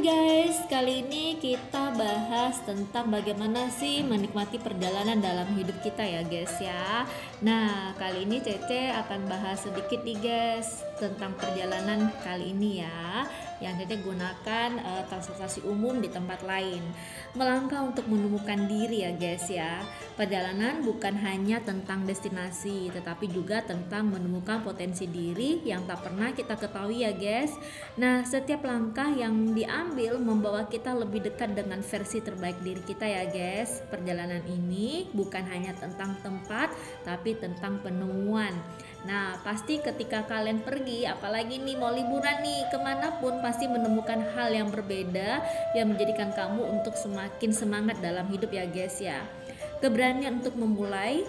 guys, kali ini kita bahas tentang bagaimana sih menikmati perjalanan dalam hidup kita ya guys ya. Nah, kali ini Cece akan bahas sedikit nih guys tentang perjalanan kali ini ya, yang Cece gunakan transportasi umum di tempat lain. Melangkah untuk menemukan diri ya guys ya. Perjalanan bukan hanya tentang destinasi, tetapi juga tentang menemukan potensi diri yang tak pernah kita ketahui ya guys. Nah, setiap langkah yang diambil membawa kita lebih dekat dengan versi terbaik diri kita ya guys. Perjalanan ini bukan hanya tentang tempat, tapi tentang penemuan. Nah, pasti ketika kalian pergi, apalagi nih mau liburan nih kemanapun, pasti menemukan hal yang berbeda yang menjadikan kamu untuk semakin semangat dalam hidup ya guys ya. Keberanian untuk memulai,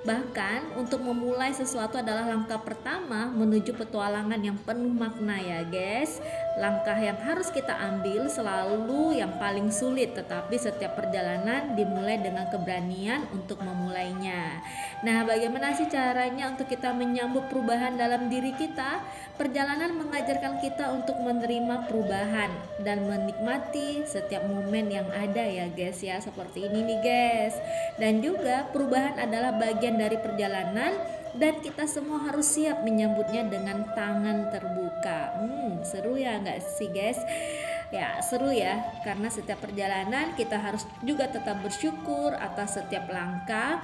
bahkan untuk memulai sesuatu adalah langkah pertama menuju petualangan yang penuh makna ya guys. Langkah yang harus kita ambil selalu yang paling sulit, tetapi setiap perjalanan dimulai dengan keberanian untuk memulainya. Nah, bagaimana sih caranya untuk kita menyambut perubahan dalam diri kita? Perjalanan mengajarkan kita untuk menerima perubahan dan menikmati setiap momen yang ada ya guys ya, seperti ini nih guys. Dan juga perubahan adalah bagian dari perjalanan dan kita semua harus siap menyambutnya dengan tangan terbuka. Seru ya nggak sih guys? Ya seru ya, karena setiap perjalanan kita harus juga tetap bersyukur atas setiap langkah.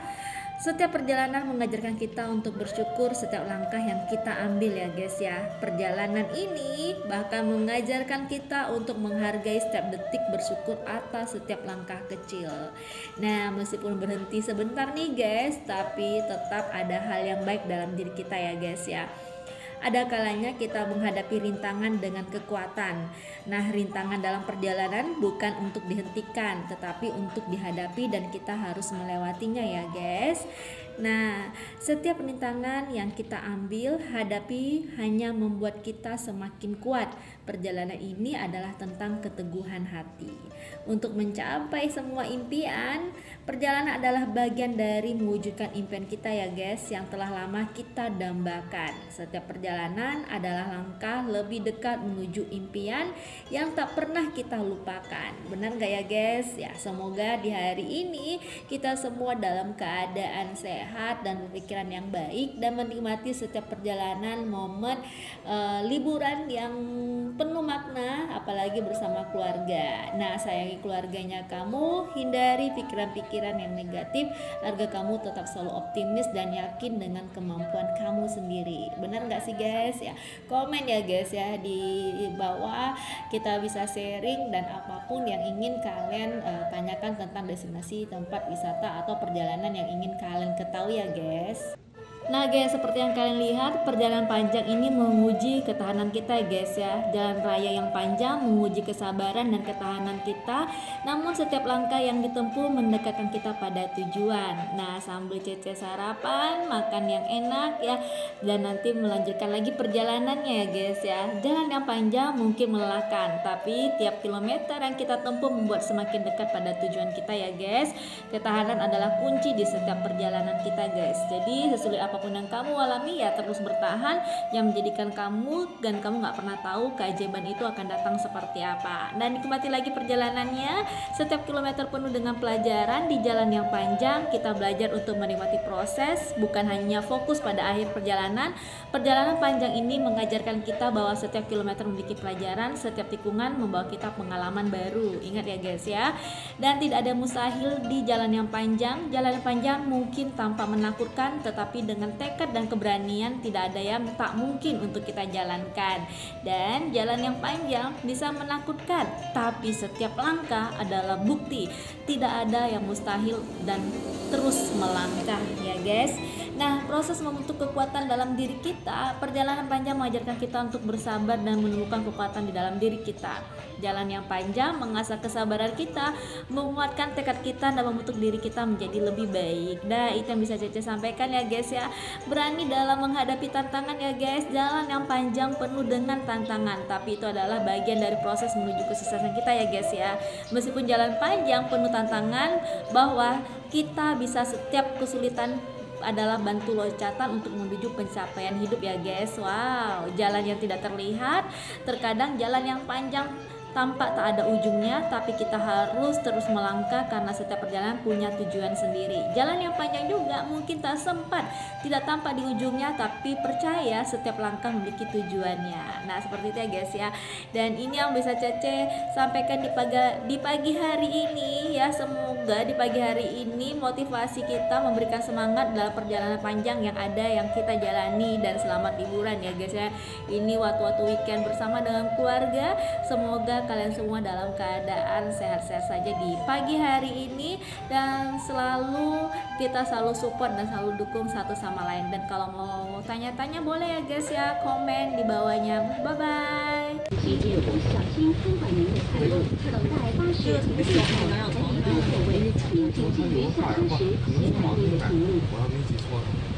Setiap perjalanan mengajarkan kita untuk bersyukur setiap langkah yang kita ambil ya guys ya. Perjalanan ini bahkan mengajarkan kita untuk menghargai setiap detik, bersyukur atas setiap langkah kecil. Nah, meskipun berhenti sebentar nih guys, tapi tetap ada hal yang baik dalam diri kita ya guys ya. Ada kalanya kita menghadapi rintangan dengan kekuatan. Nah, rintangan dalam perjalanan bukan untuk dihentikan, tetapi untuk dihadapi dan kita harus melewatinya ya guys. Nah, setiap rintangan yang kita ambil, hadapi hanya membuat kita semakin kuat. Perjalanan ini adalah tentang keteguhan hati. Untuk mencapai semua impian, perjalanan adalah bagian dari mewujudkan impian kita ya guys, yang telah lama kita dambakan. Setiap perjalanan adalah langkah lebih dekat menuju impian yang tak pernah kita lupakan. Benar gak ya guys? Ya, semoga di hari ini kita semua dalam keadaan sehat dan berpikiran yang baik dan menikmati setiap perjalanan momen liburan yang penuh makna, apalagi bersama keluarga. Nah, sayangi keluarganya kamu, hindari pikiran-pikiran yang negatif agar kamu tetap selalu optimis dan yakin dengan kemampuan kamu sendiri. Benar gak sih guys ya? Komen ya guys ya di bawah, kita bisa sharing dan apapun yang ingin kalian tanyakan tentang destinasi, tempat wisata atau perjalanan yang ingin kalian ketahui ya guys. Nah guys, seperti yang kalian lihat, perjalanan panjang ini menguji ketahanan kita guys ya. Jalan raya yang panjang menguji kesabaran dan ketahanan kita. Namun setiap langkah yang ditempuh mendekatkan kita pada tujuan. Nah, sambil Cece sarapan, makan yang enak ya, dan nanti melanjutkan lagi perjalanannya ya guys ya. Jalan yang panjang mungkin melelahkan, tapi tiap kilometer yang kita tempuh membuat semakin dekat pada tujuan kita ya guys. Ketahanan adalah kunci di setiap perjalanan kita guys. Jadi sesulit apapun yang kamu alami ya terus bertahan, yang menjadikan kamu dan kamu nggak pernah tahu keajaiban itu akan datang seperti apa. Dan nikmati lagi perjalanannya. Setiap kilometer penuh dengan pelajaran. Di jalan yang panjang kita belajar untuk menikmati proses, bukan hanya fokus pada akhir perjalanan. Perjalanan panjang ini mengajarkan kita bahwa setiap kilometer memiliki pelajaran, setiap tikungan membawa kita pengalaman baru. Ingat ya guys ya. Dan tidak ada mustahil di jalan yang panjang. Jalan yang panjang mungkin tampak menakutkan, tetapi dengan tekad dan keberanian tidak ada yang tak mungkin untuk kita jalankan. Dan jalan yang panjang bisa menakutkan, tapi setiap langkah adalah bukti tidak ada yang mustahil dan terus melangkah ya guys. Nah, proses membentuk kekuatan dalam diri kita, perjalanan panjang mengajarkan kita untuk bersabar dan menemukan kekuatan di dalam diri kita. Jalan yang panjang mengasah kesabaran kita, menguatkan tekad kita dan membentuk diri kita menjadi lebih baik. Nah, itu yang bisa Cece sampaikan ya guys ya. Berani dalam menghadapi tantangan ya guys. Jalan yang panjang penuh dengan tantangan, tapi itu adalah bagian dari proses menuju kesuksesan kita ya guys ya. Meskipun jalan panjang penuh tantangan, bahwa kita bisa setiap kesulitan adalah bantu loncatan untuk menuju pencapaian hidup ya guys. Wow, jalan yang tidak terlihat, terkadang jalan yang panjang tampak tak ada ujungnya, tapi kita harus terus melangkah karena setiap perjalanan punya tujuan sendiri. Jalan yang panjang juga mungkin tak sempat, tidak tampak di ujungnya, tapi percaya setiap langkah memiliki tujuannya. Nah, seperti itu ya guys ya. Dan ini yang bisa Cece sampaikan di pagi hari ini ya. Semoga di pagi hari ini motivasi kita memberikan semangat dalam perjalanan panjang yang ada yang kita jalani, dan selamat liburan ya guys ya. Ini waktu-waktu weekend bersama dengan keluarga. Semoga kalian semua dalam keadaan sehat-sehat saja di pagi hari ini, dan kita selalu support dan selalu dukung satu sama lain. Dan kalau mau tanya-tanya boleh ya guys ya, komen di bawahnya. Bye bye. 请解除小心更换您的财路，等待巴士停进口，在以后所谓应紧急于下车时携带您的行李。我要没记错。